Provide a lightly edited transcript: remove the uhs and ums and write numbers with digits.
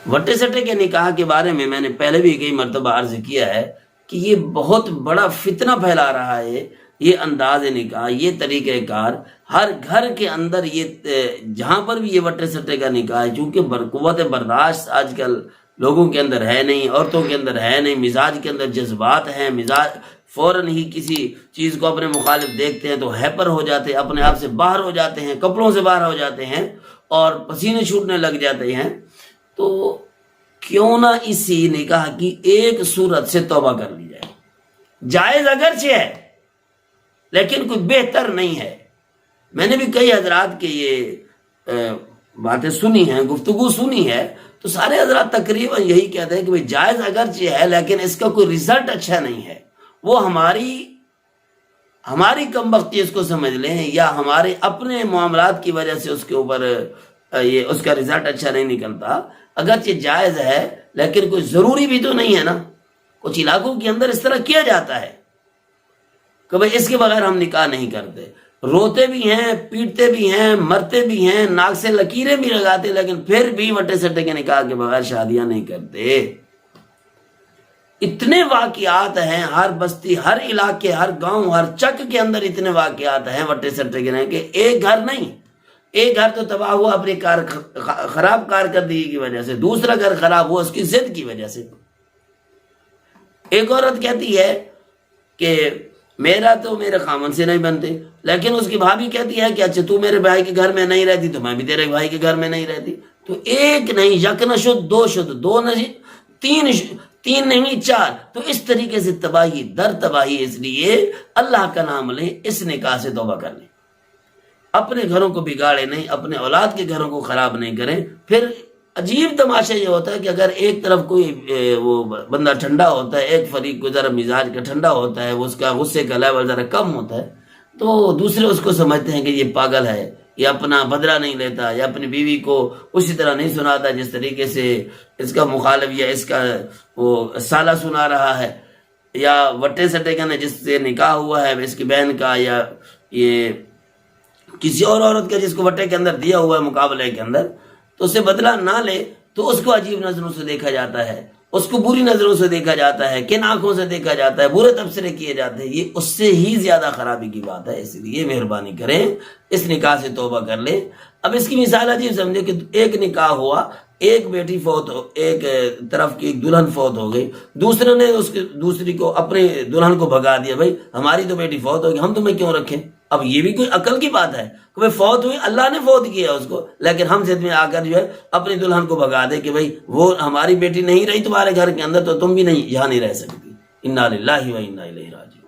وٹے سٹے کے نکاح کے بارے میں نے پہلے بھی کئی مرتبہ عرض کیا ہے کہ یہ بہت بڑا فتنہ پھیلا رہا ہے، یہ انداز نکاح، یہ طریقہ کار ہر گھر کے اندر، یہ جہاں پر بھی یہ وٹے سٹے کا نکاح ہے، چونکہ قوت برداشت آج کل لوگوں کے اندر ہے نہیں، عورتوں کے اندر ہے نہیں، مزاج کے اندر جذبات ہیں، مزاج فوراً ہی کسی چیز کو اپنے مخالف دیکھتے ہیں تو ہیپر ہو جاتے ہیں، اپنے آپ سے باہر ہو جاتے ہیں، کپڑوں سے باہر ہو جاتے ہیں اور پسینے چھوٹنے لگ جاتے ہیں۔ تو کیوں نہ اسی نکاح کی ایک صورت سے توبہ کر لی جائے، جائز اگرچہ ہے لیکن کوئی بہتر نہیں ہے۔ میں نے بھی کئی حضرات کے یہ باتیں سنی ہیں، گفتگو سنی ہے، تو سارے حضرات تقریباً یہی کہتے ہیں کہ بھئی جائز اگرچہ ہے لیکن اس کا کوئی رزلٹ اچھا نہیں ہے، وہ ہماری کم بختی اس کو سمجھ لیں، یا ہمارے اپنے معاملات کی وجہ سے اس کے اوپر اس کا رزلٹ اچھا نہیں نکلتا۔ اگرچہ جائز ہے لیکن کوئی ضروری بھی تو نہیں ہے نا، کچھ علاقوں کے اندر اس طرح کیا جاتا ہے کہ بھئی اس کے بغیر ہم نکاح نہیں کرتے، روتے بھی ہیں، پیٹتے بھی ہیں، مرتے بھی ہیں، ناک سے لکیریں بھی لگاتے، لیکن پھر بھی وٹے سٹے کے نکاح کے بغیر شادیاں نہیں کرتے۔ اتنے واقعات ہیں، ہر بستی، ہر علاقے، ہر گاؤں، ہر چک کے اندر اتنے واقعات ہیں وٹے سٹے کے، کہ ایک گھر نہیں، ایک گھر تو تباہ ہوا اپنی خراب کارکردگی کی وجہ سے، دوسرا گھر خراب ہوا اس کی ضد کی وجہ سے۔ ایک عورت کہتی ہے کہ میرا تو میرے خامن سے نہیں بنتے، لیکن اس کی بھابھی کہتی ہے کہ اچھا تو میرے بھائی کے گھر میں نہیں رہتی تو میں بھی تیرے بھائی کے گھر میں نہیں رہتی۔ تو ایک نہیں، یک نہ شد، دو شد، دو نہیں، تین نہیں، چار۔ تو اس طریقے سے تباہی در تباہی۔ اس لیے اللہ کا نام لیں، اس نکاح سے توبہ کر لیں، اپنے گھروں کو بگاڑے نہیں، اپنے اولاد کے گھروں کو خراب نہیں کریں۔ پھر عجیب تماشا یہ ہوتا ہے کہ اگر ایک طرف کوئی وہ بندہ ٹھنڈا ہوتا ہے، ایک فریق کو ذرا مزاج کا ٹھنڈا ہوتا ہے، اس کا غصے کا لیول ذرا کم ہوتا ہے، تو دوسرے اس کو سمجھتے ہیں کہ یہ پاگل ہے، یہ اپنا بدلہ نہیں لیتا، یا اپنی بیوی کو اسی طرح نہیں سناتا جس طریقے سے اس کا مخالف یا اس کا وہ سالہ سنا رہا ہے، یا وٹے سٹے کا جس سے نکاح ہوا ہے اس کی بہن کا، یا یہ کسی اور عورت کا جس کو وٹے کے اندر دیا ہوا ہے مقابلے کے اندر، تو اسے بدلہ نہ لے تو اس کو عجیب نظروں سے دیکھا جاتا ہے، اس کو بری نظروں سے دیکھا جاتا ہے، کن آنکھوں سے دیکھا جاتا ہے، برے تبصرے کیے جاتے ہیں۔ یہ اس سے ہی زیادہ خرابی کی بات ہے۔ اس لیے مہربانی کریں، اس نکاح سے توبہ کر لیں۔ اب اس کی مثال عجیب سمجھے کہ ایک نکاح ہوا، ایک بیٹی فوت ہو، ایک طرف کی ایک دلہن فوت ہو گئی، دوسرے نے دوسری کو اپنے دلہن کو بھگا دیا، بھائی ہماری تو بیٹی فوت ہو گئی، ہم تمہیں کیوں رکھیں؟ اب یہ بھی کوئی عقل کی بات ہے کہ بھائی فوت ہوئی، اللہ نے فوت کیا اس کو، لیکن ہم ضد میں آ کر جو ہے اپنی دلہن کو بھگا دے کہ بھائی وہ ہماری بیٹی نہیں رہی تمہارے گھر کے اندر تو تم بھی نہیں یہاں نہیں رہ سکتی۔ انا للہ و انا الیہ راجعون۔